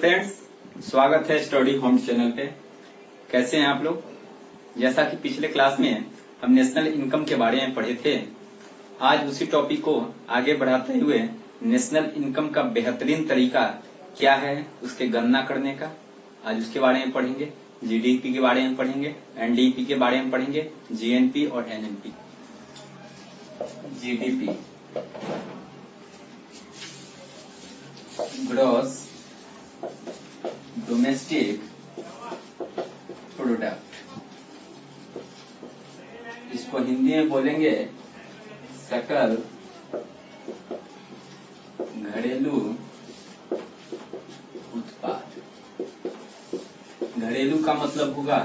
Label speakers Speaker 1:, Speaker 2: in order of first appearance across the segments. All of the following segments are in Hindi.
Speaker 1: फ्रेंड्स, स्वागत है स्टडी होम चैनल पे। कैसे हैं आप लोग? जैसा कि पिछले क्लास में हम नेशनल इनकम के बारे में पढ़े थे, आज उसी टॉपिक को आगे बढ़ाते हुए नेशनल इनकम का बेहतरीन तरीका क्या है उसके गणना करने का आज उसके बारे में पढ़ेंगे। जीडीपी के बारे में पढ़ेंगे, एनडीपी के बारे में पढ़ेंगे, जीएनपी और NNP. GDP, gross domestic product, इसको हिंदी में बोलेंगे सकल घरेलू उत्पाद। घरेलू का मतलब होगा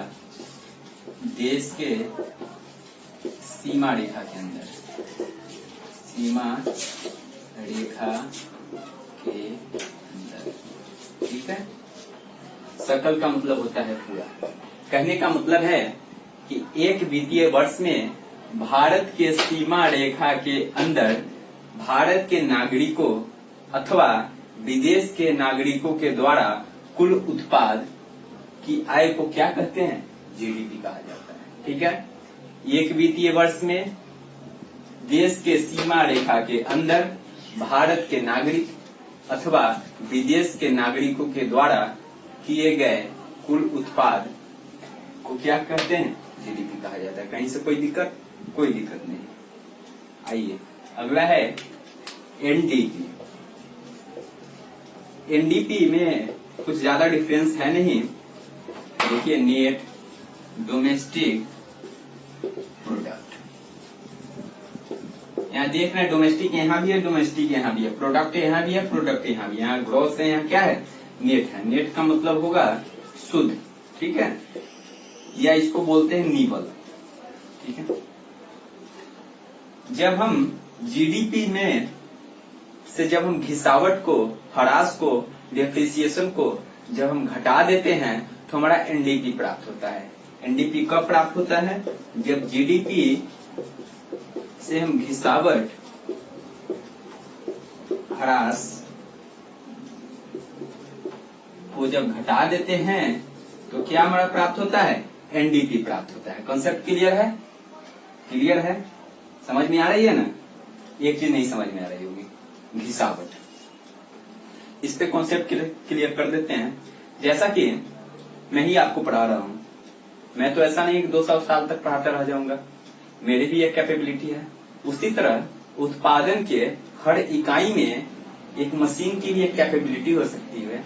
Speaker 1: देश के सीमा रेखा के अंदर, सीमा रेखा के अंदर, ठीक है। सकल का मतलब होता है पूरा। कहने का मतलब है कि एक वित्तीय वर्ष में भारत के सीमा रेखा के अंदर भारत के नागरिकों अथवा विदेश के नागरिकों के द्वारा कुल उत्पाद की आय को क्या कहते हैं? जीडीपी कहा जाता है, ठीक है। एक वित्तीय वर्ष में देश के सीमा रेखा के अंदर भारत के नागरिक अथवा विदेश के नागरिकों के द्वारा किए गए कुल उत्पाद को क्या कहते हैं? जीडीपी कहा जाता है। कहीं से कोई दिक्कत? कोई दिक्कत नहीं। आइए अगला है एनडीपी। एनडीपी में कुछ ज्यादा डिफरेंस है नहीं। देखिए, नेट डोमेस्टिक प्रोडक्ट, यहाँ देख रहे हैं डोमेस्टिक यहाँ भी है, डोमेस्टिक यहाँ भी है, प्रोडक्ट यहाँ भी है, प्रोडक्ट यहाँ भी है। यहाँ ग्रॉस है, यहाँ क्या है? नेट है। नेट का मतलब होगा शुद्ध, ठीक है, या इसको बोलते हैं निवल, ठीक है। जब हम जीडीपी में से जब हम घिसावट को, ह्रास को, डेप्रिसिएशन को जब हम घटा देते हैं तो हमारा एनडीपी प्राप्त होता है। एनडीपी कब प्राप्त होता है? जब जीडीपी से हम घिसावट, ह्रास को जब घटा देते हैं तो क्या हमारा प्राप्त होता है? एनडीपी प्राप्त होता है। कॉन्सेप्ट क्लियर है? क्लियर है? समझ में आ रही है ना? एक चीज नहीं समझ में आ रही होगी, घिसावट। इस पे कॉन्सेप्ट क्लियर कर देते हैं। जैसा कि मैं ही आपको पढ़ा रहा हूं, मैं तो ऐसा नहीं कि 200 साल तक पढ़ाता रह जाऊंगा, मेरी भी एक कैपेबिलिटी है। उसी तरह उत्पादन के हर इकाई में एक मशीन की भी एक कैपेबिलिटी हो सकती है।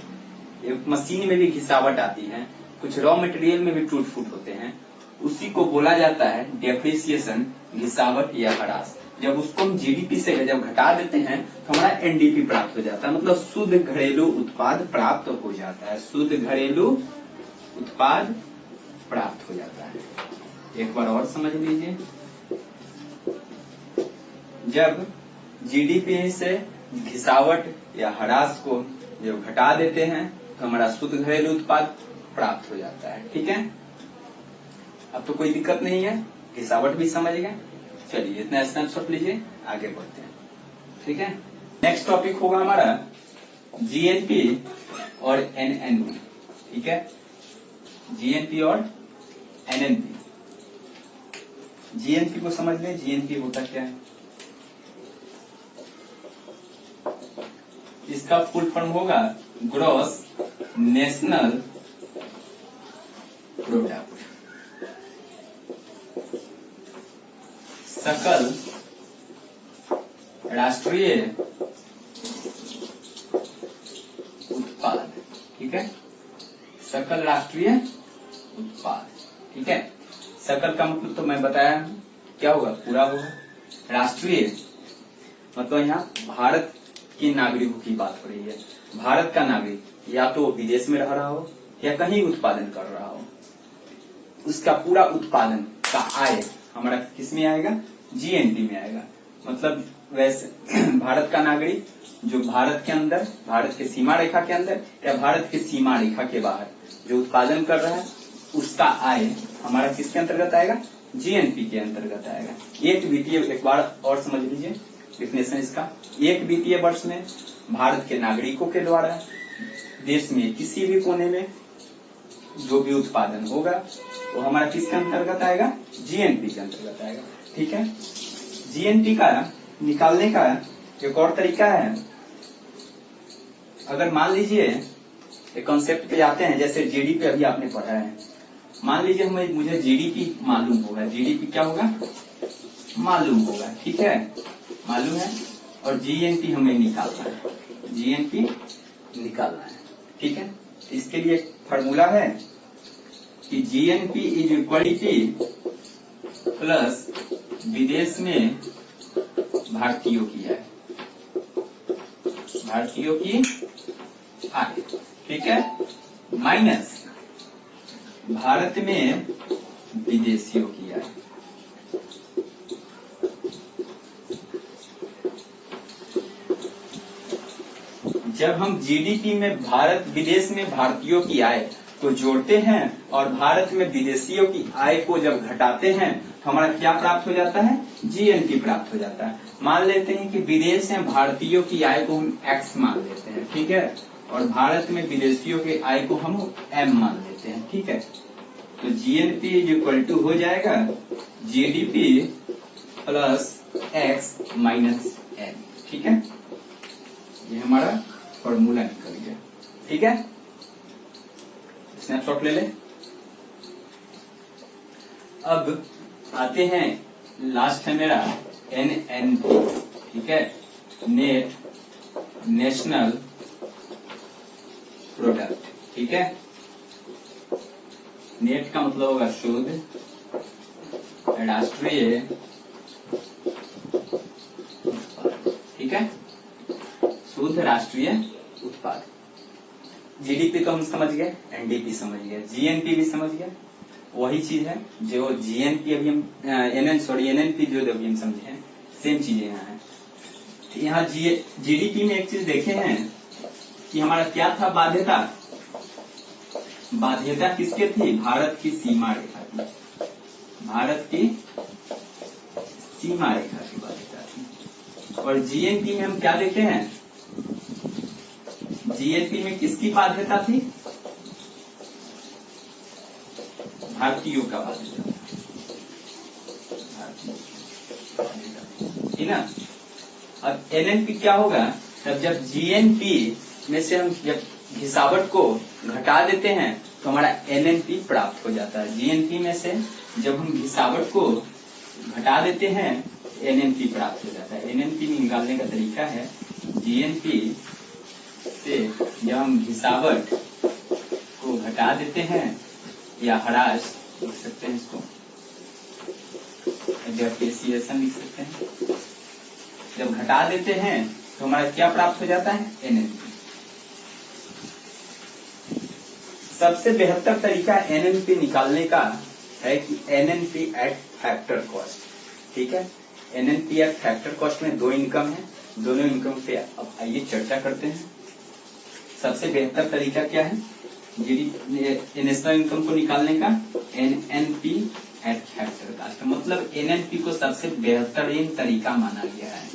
Speaker 1: एक मशीन में भी घिसावट आती है, कुछ रॉ मटेरियल में भी टूट फूट होते हैं। उसी को बोला जाता है डेप्रिसिएशन, घिसावट या ह्रास। जब उसको हम जीडीपी से जब घटा देते हैं तो हमारा एनडीपी प्राप्त हो जाता है, मतलब शुद्ध घरेलू उत्पाद प्राप्त हो जाता है। शुद्ध घरेलू उत्पाद प्राप्त हो जाता है। एक बार और समझ लीजिए, जब जीडीपी से घिसावट या ह्रास को जब घटा देते हैं तो हमारा शुद्ध घरेलू उत्पाद प्राप्त हो जाता है, ठीक है। अब तो कोई दिक्कत नहीं है, घिसावट भी समझ गए। चलिए इतना स्नैपशॉट लीजिए, आगे बढ़ते हैं, ठीक है। नेक्स्ट टॉपिक होगा हमारा जीएनपी और एनएनपी, ठीक है। जीएनपी और एनएनपी। जीएनपी को समझ लें, जीएनपी होता क्या है? इसका फुल फॉर्म होगा ग्रॉस नेशनल प्रोडक्ट, सकल राष्ट्रीय उत्पाद, ठीक है। सकल राष्ट्रीय उत्पाद, ठीक है। सकल का मतलब तो मैं बताया क्या होगा, पूरा होगा। राष्ट्रीय मतलब यहाँ भारत के नागरिकों की बात हो रही है। भारत का नागरिक या तो विदेश में रह रहा हो या कहीं उत्पादन कर रहा हो, उसका पूरा उत्पादन का आय हमारा किस में आएगा? जीएनपी में आएगा। मतलब वैसे भारत का नागरिक जो भारत के अंदर, भारत के सीमा रेखा के अंदर या भारत के सीमा रेखा के बाहर जो उत्पादन कर रहा है, उसका आय हमारा किसके अंतर्गत आएगा? जीएनपी के अंतर्गत आएगा। एक वित्तीय, एक बार और समझ लीजिए डिफिनेशन इसका। एक वित्तीय वर्ष में भारत के नागरिकों के द्वारा देश में किसी भी कोने में जो भी उत्पादन होगा वो हमारा किसके अंतर्गत आएगा, जीएनपी के अंतर्गत आएगा। ठीक है, जीएनपी का निकालने का एक और तरीका है। अगर मान लीजिए एक कॉन्सेप्ट पे आते हैं, जैसे जीडीपी अभी आपने पढ़ा है, मान लीजिए मुझे जीडीपी मालूम होगा, जीडीपी क्या होगा मालूम होगा, ठीक है मालूम है, और जीएनपी हमें निकालना है, जीएनपी निकालना है। ठीक है, इसके लिए एक फार्मूला है कि GNP is equal two plus विदेश में भारतीयों की आय, भारतीयों की आय, ठीक है, माइनस भारत में विदेशियों की आय। जब हम जीडीपी में भारत विदेश में भारतीयों की आय को जोड़ते हैं और भारत में विदेशियों की आय को जब घटाते हैं तो हमारा क्या प्राप्त हो जाता है, जीएनपी प्राप्त हो जाता है। मान लेते हैं कि विदेश में भारतीयों की आय को हम एक्स मान लेते हैं, ठीक है, और भारत में विदेशियों की आय को हम एम मान लेते हैं। ठीक है, तो जीएनपी इज इक्वल टू हो जाएगा GDP plus X minus M. ठीक है, ये हमारा फॉर्मूला निकल गया। ठीक है, स्नैपशॉट ले ले। अब आते हैं, लास्ट है मेरा एनएनपी, ठीक है, नेट नेशनल प्रोडक्ट। ठीक है, नेट का मतलब होगा शुद्ध राष्ट्रीय, ठीक है, शुद्ध राष्ट्रीय उत्पाद। जीडीपी तो हम समझ गए, एनडीपी समझ गए, जीएनपी भी समझ गए, वही चीज है जो जीएनपी अभी हम एनएनपी जो अभी हम समझे हैं, सेम चीजें यहाँ है। यहाँ जीडीपी में एक चीज देखे हैं कि हमारा क्या था, बाध्यता, बाध्यता किसके थी, भारत की सीमा रेखा की, भारत की सीमा रेखा की बाध्यता थी। और जीएनपी में हम क्या देखे हैं, जीएनपी में किसकी बाध्यता थी, भारतीयों का बाध्यता, ठीक ना। अब एनएनपी क्या होगा, तब जब जीएनपी में से हम जब घिसावट को घटा देते हैं तो हमारा एनएनपी प्राप्त हो जाता है। जीएनपी में से जब हम घिसावट को घटा देते हैं एनएनपी प्राप्त हो जाता है। एनएनपी निकालने का तरीका है, जीएनपी से जब हम घिसावट को घटा देते हैं या ह्रास लिख सकते हैं, इसको डेप्रिसिएशन लिख सकते हैं, जब घटा देते हैं तो हमारा क्या प्राप्त हो जाता है, एनएनपी। सबसे बेहतर तरीका एनएनपी निकालने का है कि एनएनपी एट फैक्टर कॉस्ट। ठीक है, एनएनपी एट फैक्टर कॉस्ट में दो इनकम है, दोनों इनकम पे अब आइए चर्चा करते हैं। सबसे बेहतर तरीका क्या है, नेशनल इनकम को निकालने का, एनएनपी एट फैक्टर कॉस्ट, मतलब एनएनपी को सबसे बेहतरीन तरीका माना गया है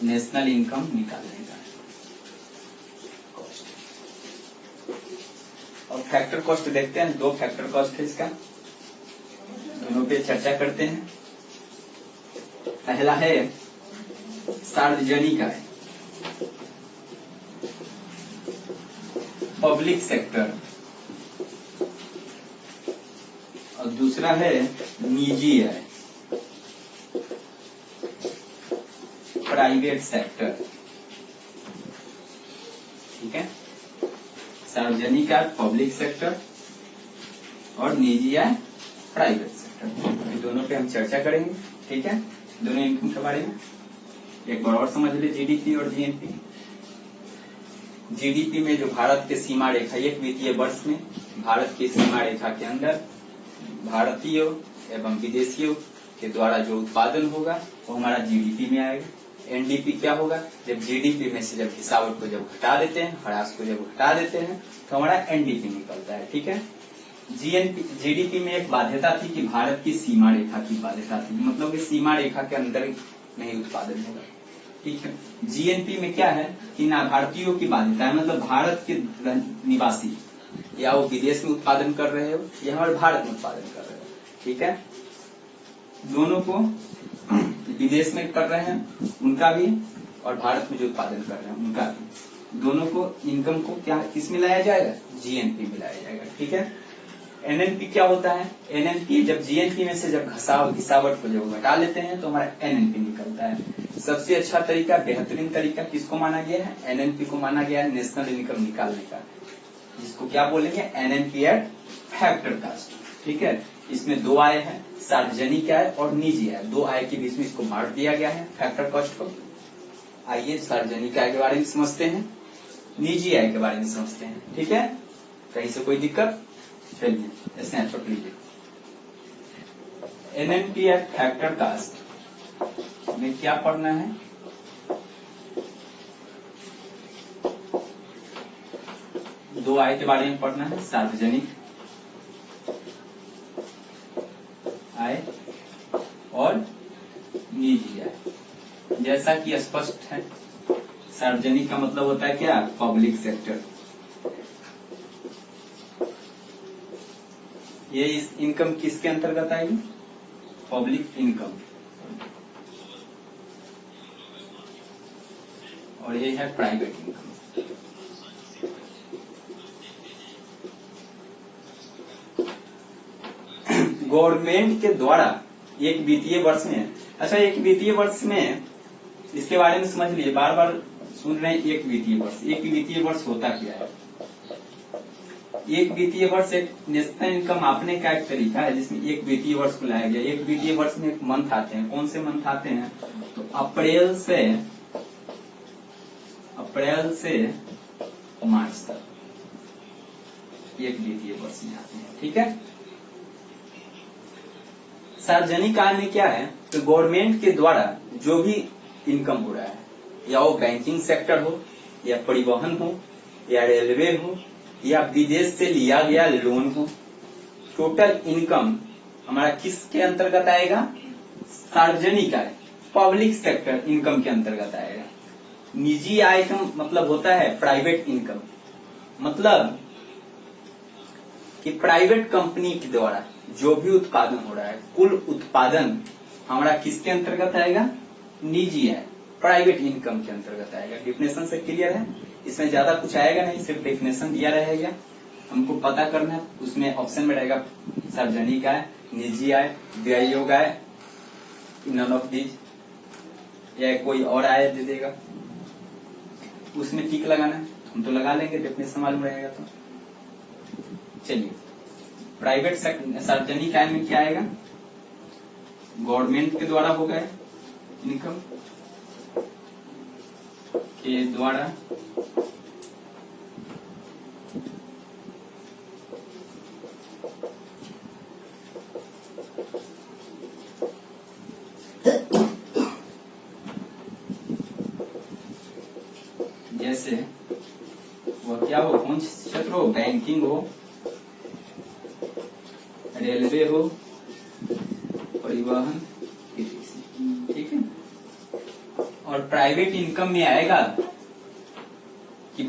Speaker 1: नेशनल इनकम निकालने का। और फैक्टर कॉस्ट देखते हैं, दो फैक्टर कॉस्ट है इसका, दोनों पे चर्चा करते हैं। पहला है सार्वजनिक आय, पब्लिक सेक्टर, और दूसरा है निजी आय, प्राइवेट सेक्टर। ठीक है, सार्वजनिक आय पब्लिक सेक्टर और निजी आय प्राइवेट सेक्टर, दोनों पे हम चर्चा करेंगे। ठीक है, दोनों इनकम के बारे में एक बार और समझ ले, जीडीपी और जीएनपी। जीडीपी में जो भारत के सीमा रेखा, एक वित्तीय वर्ष में भारत की सीमा रेखा के अंदर भारतीयों एवं विदेशियों के द्वारा जो उत्पादन होगा वो हमारा जीडीपी में आएगा। एनडीपी क्या होगा, जब जीडीपी में से जब घिसावट को जब घटा देते हैं, ह्रास को जब घटा देते हैं तो हमारा एनडीपी निकलता है। ठीक है, जीडीपी में एक बाध्यता थी कि भारत की सीमा रेखा की बाध्यता थी, मतलब कि सीमा रेखा के अंदर नहीं उत्पादन होगा। ठीक है। जीएनपी में क्या है कि लाभार्थियों की बाध्यता है, मतलब भारत के निवासी या वो विदेश में उत्पादन कर रहे हो या हमारे भारत में उत्पादन कर रहे हो, ठीक है, दोनों को विदेश में कर रहे हैं उनका भी और भारत में जो उत्पादन कर रहे हैं उनका भी, दोनों को इनकम को क्या किस में लाया जाएगा, जीएनपी में लाया जाएगा, ठीक है। एनएनपी क्या होता है, एनएनपी जब जीएनपी में से जब घिसावट को जब घटा लेते हैं तो हमारा एनएनपी निकलता है। सबसे अच्छा तरीका, बेहतरीन तरीका किसको माना गया है, एनएनपी को माना गया है नेशनल इनकम निकालने का, जिसको क्या बोलेंगे, एनएनपी एट फैक्टर कास्ट, ठीक है। इसमें दो आय है, सार्वजनिक आय और निजी आय, दो आय के बीच में इसको बांट दिया गया है फैक्टर कॉस्ट को। आइए सार्वजनिक आय के बारे में समझते हैं, निजी आय के बारे में समझते हैं, ठीक है। कहीं से कोई दिक्कत, चलिए स्नैपशॉट लीजिए। एनएनपी एट फैक्टर कास्ट में क्या पढ़ना है, दो आय के बारे में पढ़ना है, सार्वजनिक आय और निजी आय। जैसा कि स्पष्ट है, सार्वजनिक का मतलब होता है क्या, पब्लिक सेक्टर। ये इस इनकम किसके अंतर्गत आएगी, पब्लिक इनकम, और ये है प्राइवेट इनकम। गवर्नमेंट के द्वारा एक वित्तीय वर्ष में, अच्छा एक वित्तीय वर्ष में इसके बारे में समझ लीजिए, बार बार सुन रहे हैं एक वित्तीय वर्ष, एक वित्तीय वर्ष होता क्या है। एक वित्तीय वर्ष एक नेशनल इनकम मापने का एक तरीका है जिसमें एक वित्तीय वर्ष को लाया गया। एक वित्तीय वर्ष में एक मंथ आते हैं, कौन से मंथ आते हैं, तो अप्रैल से मार्च तक एक वित्तीय वर्ष में आते हैं, ठीक है। सार्वजनिक आय में क्या है, तो गवर्नमेंट के द्वारा जो भी इनकम हो रहा है, या वो बैंकिंग सेक्टर हो या परिवहन हो या रेलवे हो या विदेश से लिया गया लोन हो, टोटल इनकम हमारा किसके अंतर्गत आएगा, सार्वजनिक आय, पब्लिक सेक्टर इनकम के अंतर्गत आएगा। निजी आय का मतलब होता है प्राइवेट इनकम, मतलब कि प्राइवेट कंपनी के द्वारा जो भी उत्पादन हो रहा है, कुल उत्पादन हमारा किसके अंतर्गत आएगा, निजी आय, प्राइवेट इनकम के अंतर्गत आएगा। डिफिनेशन से क्लियर है, इसमें ज्यादा कुछ आएगा नहीं, सिर्फ डेफिनेशन दिया रहेगा, हमको पता करना है। उसमें ऑप्शन में रहेगा सार्वजनिक आय, निजी आय, व्यय योग्य आय, नन ऑफ दीज, या कोई और आय दे देगा, उसमें टिक लगाना है, हम तो लगा लेंगे, डेफिनेशन मालूम रहेगा तो। चलिए, प्राइवेट सार्वजनिक आय में क्या आएगा, गवर्नमेंट के द्वारा होगा इनकम के द्वारा जैसे वह क्या हो, कौन क्षेत्र हो, बैंकिंग हो, रेलवे हो, परिवहन, ठीक है। और प्राइवेट इनकम में आएगा कि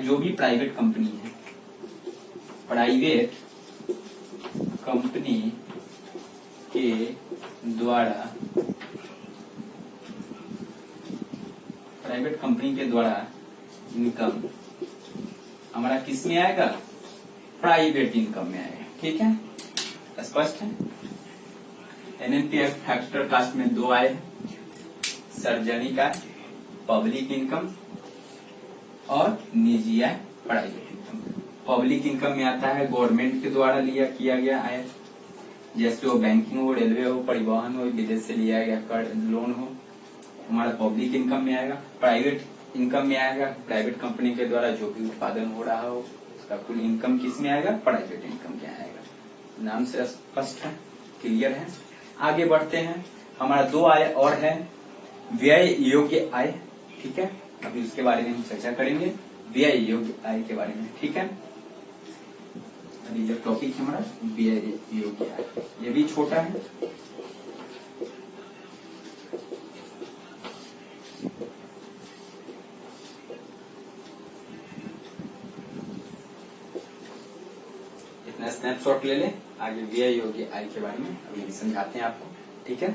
Speaker 1: जो भी प्राइवेट कंपनी है, प्राइवेट कंपनी के द्वारा, प्राइवेट कंपनी के द्वारा इनकम हमारा किस में आएगा, प्राइवेट इनकम में आएगा, ठीक है, स्पष्ट है। एनएनपीएफ फैक्टर कास्ट में दो आए, सार्वजनिक आय, पब्लिक इनकम, और निजी आय, प्राइवेट इनकम। पब्लिक इनकम में आता है गवर्नमेंट के द्वारा किया गया आय, जैसे वो बैंकिंग हो, रेलवे हो, परिवहन हो, विदेश से लिया गया कर लोन हो, हमारा पब्लिक इनकम में आएगा। प्राइवेट इनकम में आएगा प्राइवेट कंपनी के द्वारा जो भी उत्पादन हो रहा हो उसका कुल इनकम किस में आएगा, प्राइवेट इनकम में आएगा। नाम से स्पष्ट है, क्लियर है। आगे बढ़ते हैं, हमारा दो आय और है, व्यय योग्य आय, ठीक है, अभी उसके बारे में हम चर्चा करेंगे, व्यय योग्य आय के बारे में, ठीक है। अभी जो टॉपिक है हमारा व्यय योग्य आय, ये भी छोटा है। इतना स्नैपशॉट ले ले, आगे व्यय योग्य आय के बारे में अभी भी समझाते हैं आपको। ठीक है,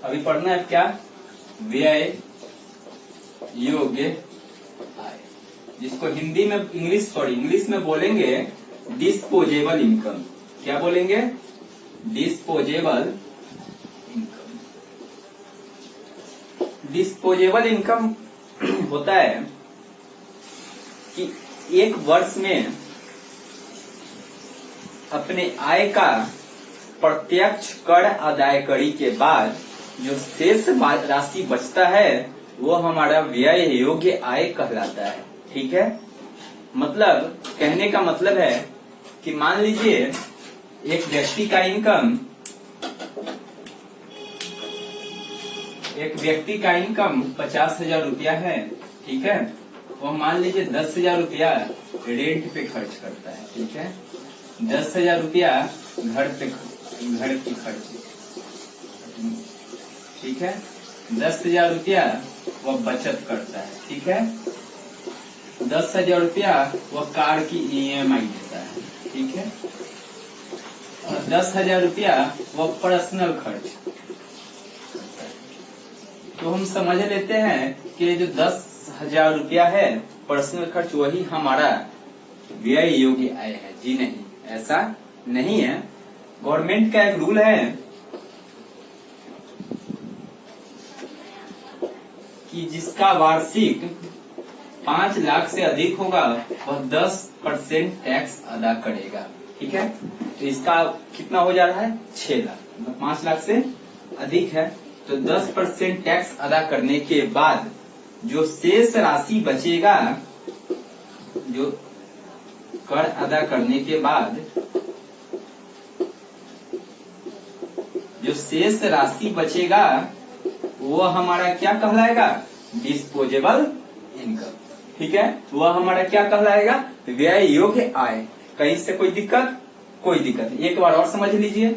Speaker 1: अभी पढ़ना है क्या, व्यय योग्य आय, जिसको हिंदी में इंग्लिश में बोलेंगे डिस्पोजेबल इनकम। क्या बोलेंगे, डिस्पोजेबल इनकम। डिस्पोजेबल इनकम होता है कि एक वर्ष में अपने आय का प्रत्यक्ष कर अदायगी के बाद जो शेष राशि बचता है वो हमारा व्यय योग्य आय कहलाता है। ठीक है, मतलब कहने का मतलब है कि मान लीजिए एक व्यक्ति का इनकम 50,000 रुपया है। ठीक है, वो मान लीजिए 10,000 रुपया रेंट पे खर्च करता है। ठीक है, 10,000 रुपया घर की खर्च। ठीक है, 10,000 रुपया वह बचत करता है। ठीक है, 10,000 रुपया वह कार की EMI देता है। ठीक है, और 10,000 रुपया वह पर्सनल खर्च करता है। तो हम समझ लेते हैं कि जो 10,000 रुपया है पर्सनल खर्च वही हमारा व्यय योग्य आय है। जी नहीं, ऐसा नहीं है। गवर्नमेंट का एक रूल है कि जिसका वार्षिक 5 लाख से अधिक होगा वह 10% टैक्स अदा करेगा। ठीक है, तो इसका कितना हो जा रहा है, 6 लाख, मतलब 5 लाख से अधिक है तो 10% टैक्स अदा करने के बाद जो शेष राशि बचेगा, जो कर अदा करने के बाद जो शेष राशि बचेगा वो हमारा क्या कहलाएगा, डिस्पोजेबल इनकम। ठीक है, वह हमारा क्या कहलाएगा, व्यय योग्य आय। कहीं से कोई दिक्कत, कोई दिक्कत नहीं। एक बार और समझ लीजिए,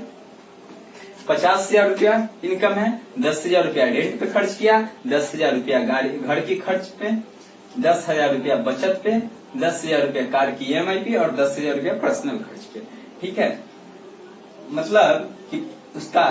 Speaker 1: 50,000 रुपया इनकम है, 10,000 रुपया रेंट पे खर्च किया, 10,000 रुपया घर की खर्च पे, 10,000 रुपया बचत पे, 10,000 रुपया कार की EMI पे और 10,000 रुपया पर्सनल खर्च पे। ठीक है, मतलब कि उसका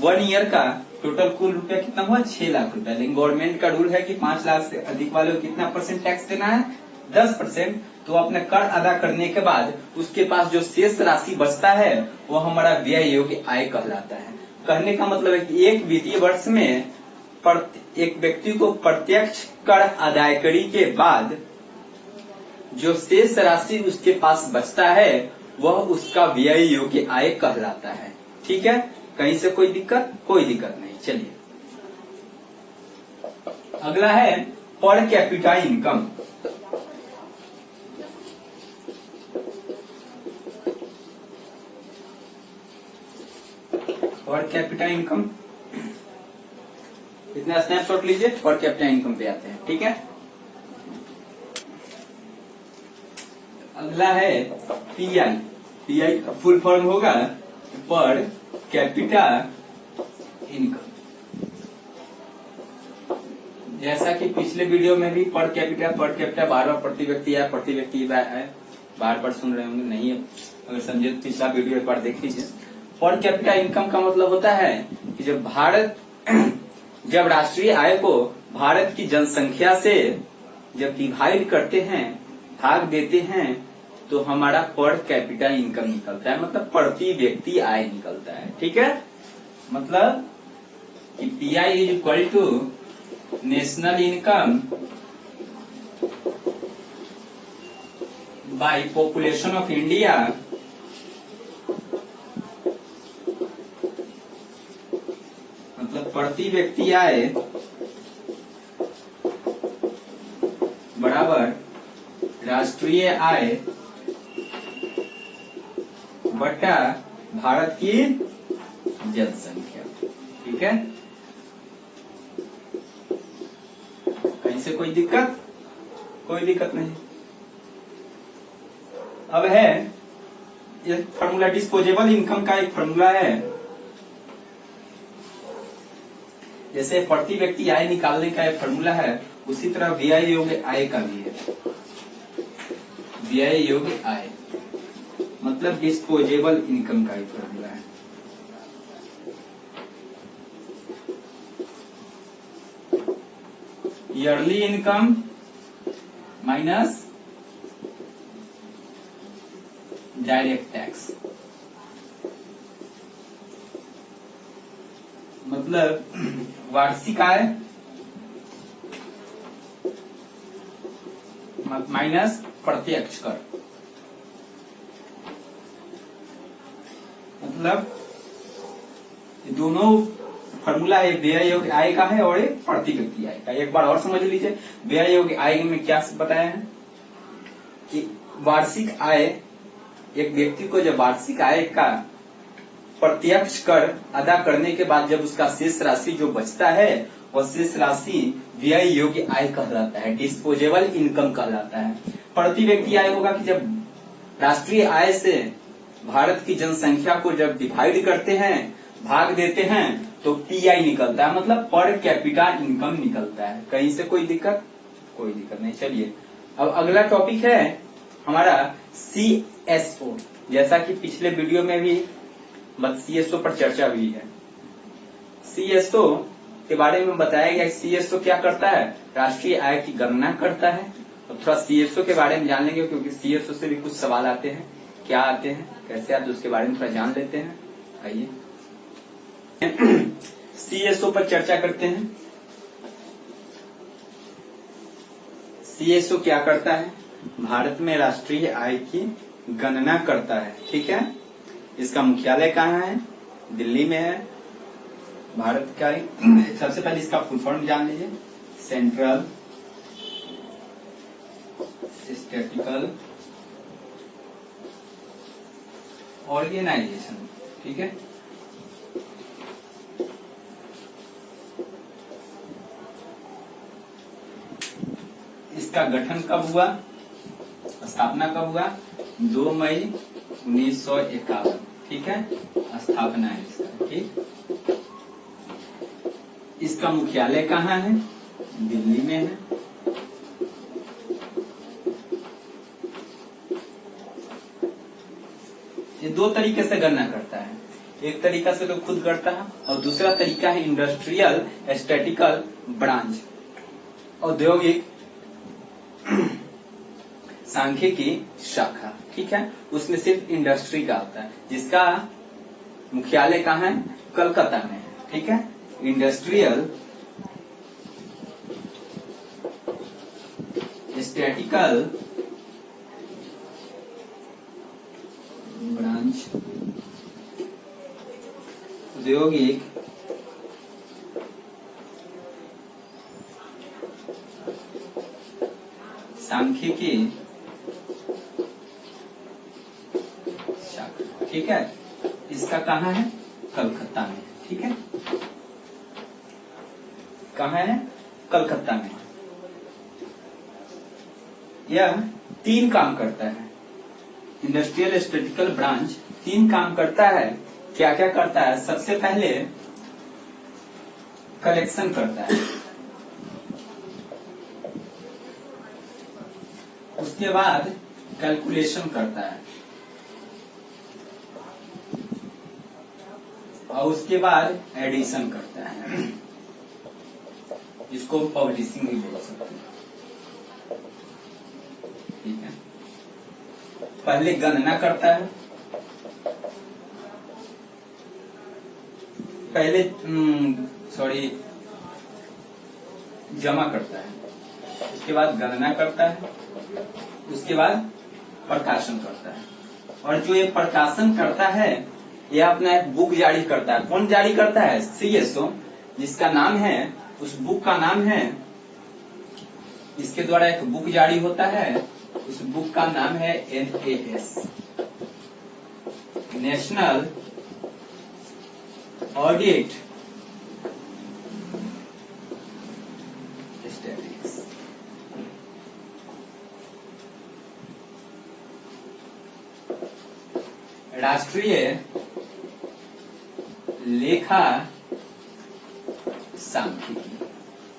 Speaker 1: 1 ईयर का टोटल कुल रुपया कितना हुआ, 6 लाख रुपया। लेकिन गवर्नमेंट का रूल है कि 5 लाख से अधिक वाले को कितना % टैक्स देना है, 10%। तो अपने कर अदा करने के बाद उसके पास जो शेष राशि बचता है वो हमारा व्यय योग्य आय कहलाता है। कहने का मतलब है कि एक वित्तीय वर्ष में एक व्यक्ति को प्रत्यक्ष कर अदायगी के बाद जो शेष राशि उसके पास बचता है वह उसका व्यय योग्य आय कहलाता है। ठीक है, कहीं से कोई दिक्कत, कोई दिक्कत नहीं। चलिए अगला है per capita income. Per capita income, इतना स्नैपशॉट लीजिए, पर कैपिटा इनकम पे आते हैं। ठीक है, अगला है पीआई का फुल फॉर्म होगा पर कैपिटा इनकम। जैसा कि पिछले वीडियो में भी पर कैपिटा बार बार प्रति व्यक्ति है, बार बार सुन रहे होंगे, नहीं अगर समझे तो पिछला वीडियो एक बार देख लीजिए। पर कैपिटा इनकम का मतलब होता है कि जब राष्ट्रीय आय को भारत की जनसंख्या से जब डिवाइड करते हैं, भाग देते हैं, तो हमारा पर कैपिटा इनकम निकलता है, मतलब प्रति व्यक्ति आय निकलता है। ठीक है, मतलब कि PI is equal to national income by population of India मतलब प्रति व्यक्ति आय बराबर राष्ट्रीय आय बटा भारत की जनसंख्या। ठीक है, कहीं से कोई दिक्कत, कोई दिक्कत नहीं। अब है ये फॉर्मूला, डिस्पोजेबल इनकम का एक फॉर्मूला है जैसे प्रति व्यक्ति आय निकालने का एक फॉर्मूला है, उसी तरह व्यय योग्य आय का भी है। व्यय योग्य आय मतलब डिस्पोजेबल इनकम का ही फॉर्मूला है। Yearly income minus direct tax, मतलब वार्षिक आय माइनस प्रत्यक्ष कर, मतलब दोनों फॉर्मूला एक व्यय योग्य आय का है और एक प्रति व्यक्ति आय का। एक बार और समझ लीजिए, व्यय योग्य आय में क्या बताया है कि वार्षिक आय, एक व्यक्ति को जब वार्षिक आय का प्रत्यक्ष कर अदा करने के बाद जब उसका शेष राशि जो बचता है वह शेष राशि व्यय योग्य आय कहलाता है, डिस्पोजेबल इनकम कहलाता है। प्रति व्यक्ति आय होगा कि जब राष्ट्रीय आय से भारत की जनसंख्या को जब डिवाइड करते हैं, भाग देते हैं, तो पीआई निकलता है, मतलब पर कैपिटा इनकम निकलता है। कहीं से कोई दिक्कत? कोई दिक्कत नहीं। चलिए अब अगला टॉपिक है हमारा सीएसओ। जैसा कि पिछले वीडियो में भी सीएसओ पर चर्चा हुई है। सीएसओ के बारे में बताया गया, सीएसओ क्या करता है, राष्ट्रीय आय की गणना करता है। तो थोड़ा सीएसओ के बारे में जान लेंगे, क्योंकि सीएसओ से भी कुछ सवाल आते हैं, क्या आते हैं, कैसे आते हैं, उसके बारे में थोड़ा जान लेते हैं। आइए सीएसओ पर चर्चा करते हैं। सीएसओ क्या करता है, भारत में राष्ट्रीय आय की गणना करता है, ठीक है। इसका मुख्यालय कहाँ है, दिल्ली में है। भारत का सबसे पहले इसका फुल फॉर्म जान लीजिए, सेंट्रल स्टैटिस्टिकल ऑर्गेनाइजेशन, ठीक है। इसका गठन कब हुआ, स्थापना कब हुआ, 2 मई 1951, ठीक है, स्थापना है इसका, ठीक। इसका मुख्यालय कहाँ है, दिल्ली में है। ये 2 तरीके से गणना करता है, एक तरीका से तो खुद करता है और दूसरा तरीका है इंडस्ट्रियल स्टैटिस्टिकल ब्रांच, औद्योगिक सांख्यिकी शाखा, ठीक है। उसमें सिर्फ इंडस्ट्री का होता है, जिसका मुख्यालय कहाँ है, कलकत्ता में है, ठीक है। इंडस्ट्रियल स्टैटिस्टिकल ब्रांच, औद्योगिक सांख्यिकी शाखा, ठीक है। इसका कहाँ है, कलकत्ता में, ठीक है। कहाँ है, कलकत्ता में। यह 3 काम करता है, इंडस्ट्रियल स्टैटिस्टिकल ब्रांच 3 काम करता है। क्या क्या करता है, सबसे पहले कलेक्शन करता है, उसके बाद कैलकुलेशन करता है और उसके बाद एडिशन करता है। इसको पब्लिशिंग भी बोल सकते हैं, ठीक है। पहले गणना करता है, पहले जमा करता है, उसके बाद गणना करता है, उसके बाद प्रकाशन करता है। और जो ये प्रकाशन करता है, ये अपना एक बुक जारी करता है। कौन जारी करता है, सीएसओ, जिसका नाम है, उस बुक का नाम है, इसके द्वारा एक बुक जारी होता है, उस बुक का नाम है NAS, नेशनल ऑडिट स्टैटिस्टिक्स। राष्ट्रीय लेखा सांख्यिकी।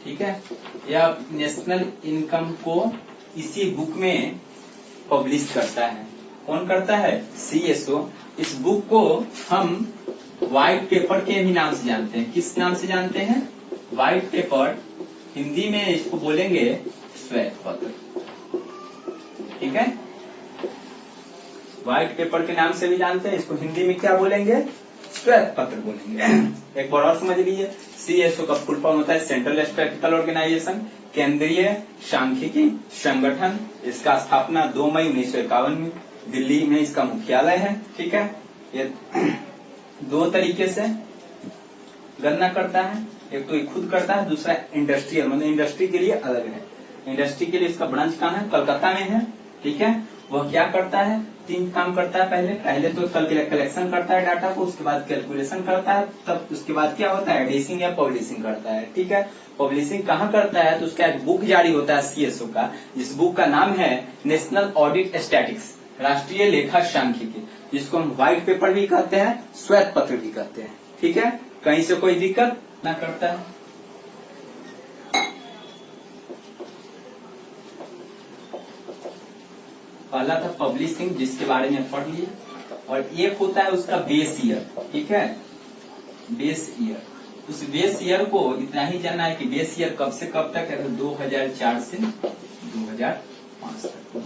Speaker 1: ठीक है, यह नेशनल इनकम को इसी बुक में पब्लिश करता है। कौन करता है? CSO। इस बुक को हम व्हाइट पेपर के भी नाम से जानते हैं। किस नाम से जानते हैं? White paper. हिंदी में इसको बोलेंगे श्वेत पत्र। ठीक है, व्हाइट पेपर के नाम से भी जानते हैं इसको, हिंदी में क्या बोलेंगे? श्वेत पत्र बोलेंगे। एक बार और समझ लीजिए, CSO का फुल फॉर्म होता है सेंट्रल स्टैटिस्टिकल ऑर्गेनाइजेशन, केंद्रीय सांख्यिकी संगठन। इसका स्थापना 2 मई 1951 में दिल्ली में इसका मुख्यालय है। ठीक है, ये 2 तरीके से गणना करता है, एक तो ये खुद करता है, दूसरा इंडस्ट्रियल, मतलब इंडस्ट्री के लिए अलग है। इंडस्ट्री के लिए इसका ब्रांच कहाँ है? कलकत्ता में है। ठीक है, वह क्या करता है? 3 काम करता है। पहले तो कलेक्शन करता है डाटा को, उसके बाद कैलकुलेशन करता है, तब उसके बाद क्या होता है? एडिशिंग या पब्लिशिंग करता है। ठीक है, पब्लिशिंग कहाँ करता है? तो उसका एक बुक जारी होता है CSO का, जिस बुक का नाम है नेशनल ऑडिट स्टैटिस्टिक्स, राष्ट्रीय लेखा सांख्यिकी, जिसको हम व्हाइट पेपर भी कहते हैं, श्वेत पत्र भी कहते हैं। ठीक है, कहीं से कोई दिक्कत ना करता है। पहला था पब्लिशिंग, जिसके बारे में पढ़ लिए, और एक होता है उसका बेस ईयर। ठीक है, बेस ईयर। उस बेस ईयर को इतना ही जानना है कि बेस ईयर कब से कब तक है? तो 2004 से 2005 तक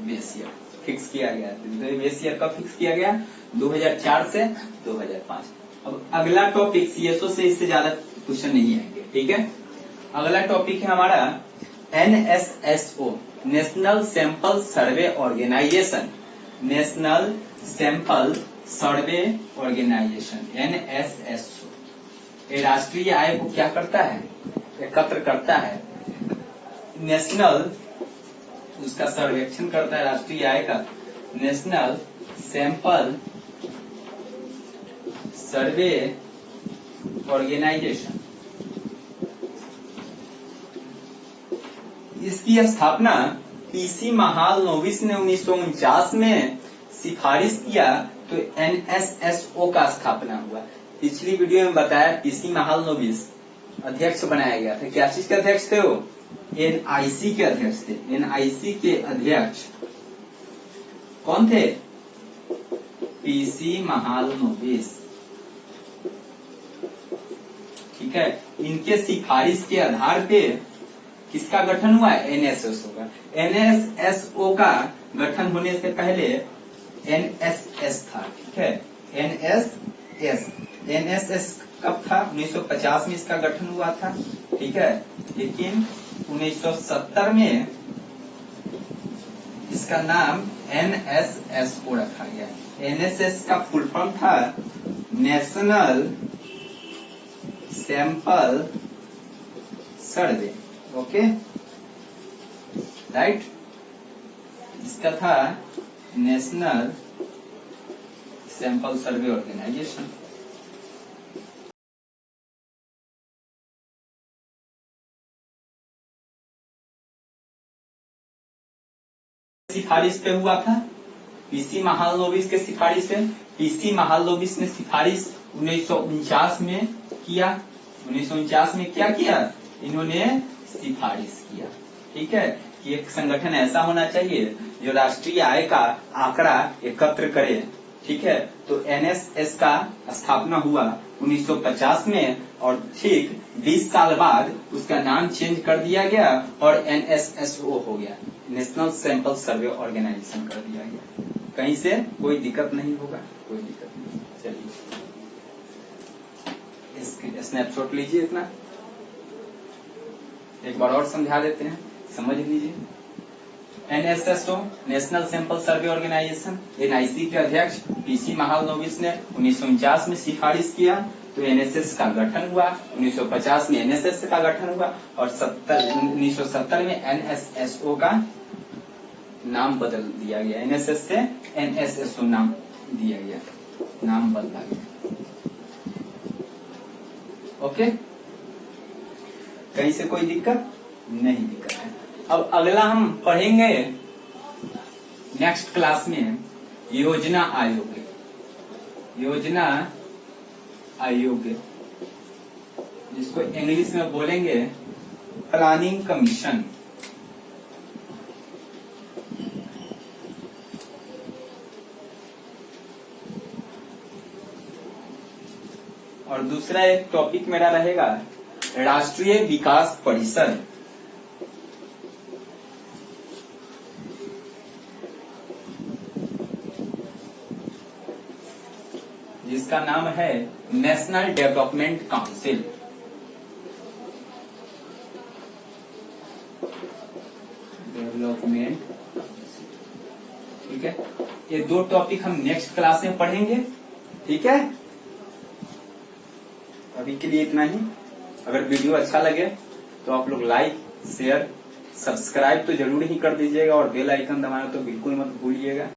Speaker 1: बेस ईयर फिक्स किया गया। तो बेस ईयर कब फिक्स किया गया? 2004 से 2005। अब अगला टॉपिक CSO से इससे ज्यादा क्वेश्चन नहीं आएंगे। ठीक है, अगला टॉपिक है हमारा NSSO, national sample survey organisation. National sample survey organisation, NSSO। ये राष्ट्रीय आय को क्या करता है? एकत्र करता है। नेशनल, उसका सर्वेक्षण करता है राष्ट्रीय आय का। नेशनल सैंपल सर्वे ऑर्गेनाइजेशन, इसकी स्थापना PC महालनोबिस ने 1949 में सिफारिश किया, तो NSSO का स्थापना हुआ। पिछली वीडियो में बताया PC महालनोबिस अध्यक्ष बनाया गया था। क्या चीज के अध्यक्ष थे वो? NIC के अध्यक्ष थे। NIC के अध्यक्ष कौन थे? PC महालनोबिस। ठीक है, इनके सिफारिश के आधार पे किसका गठन हुआ? NSSO का। NSSO का गठन होने से पहले NSS था। ठीक है, NSS कब था? 1950 में इसका गठन हुआ था। ठीक है, लेकिन 1970 में इसका नाम NSSO रखा गया। NSS का फुल फॉर्म था नेशनल सैंपल सर्वे। ओके, राइट, इसका था नेशनल सैंपल सर्वे ऑर्गेनाइजेशन। सिफारिश पे हुआ था PC महालनोबिस के सिफारिश पे। PC महालनोबिस ने सिफारिश 1949 में किया। 1949 में क्या किया? इन्होंने सिफारिश किया। ठीक है, कि एक संगठन ऐसा होना चाहिए जो राष्ट्रीय आय का आंकड़ा एकत्र करे। ठीक है, तो NSS का स्थापना हुआ 1950 में, और ठीक 20 साल बाद उसका नाम चेंज कर दिया गया और NSSO हो गया, नेशनल सैंपल सर्वे ऑर्गेनाइजेशन कर दिया गया। कहीं से कोई दिक्कत नहीं होगा, कोई दिक्कत नहीं। चलिए इसकी स्नैपशॉट लीजिए, इतना एक बार और समझा देते हैं, समझ लीजिए। NSSO, national sample survey organisation, NIC के अध्यक्ष PC महालनोबिस ने 1949 में सिफारिश किया, तो NSS का गठन हुआ। 1950 में NSS का गठन हुआ, और 1970 में NSSO का नाम बदल दिया गया। NSS से NSSO नाम दिया गया, नाम बदला गया। ओके, कहीं से कोई दिक्कत नहीं दिक्कत है। अब अगला हम पढ़ेंगे नेक्स्ट क्लास में योजना आयोग। योजना आयोग इसको इंग्लिश में बोलेंगे प्लानिंग कमीशन। और दूसरा एक टॉपिक मेरा रहेगा राष्ट्रीय विकास परिषद। जिसका नाम है नेशनल डेवलपमेंट काउंसिल। डेवलपमेंट, ठीक है। ये दो टॉपिक हम नेक्स्ट क्लास में पढ़ेंगे, ठीक है। अभी के लिए इतना ही। अगर वीडियो अच्छा लगे तो आप लोग लाइक, शेयर, सब्सक्राइब तो जरूर ही कर दीजिएगा और बेल आइकन दबाना तो बिल्कुल मत भूलिएगा।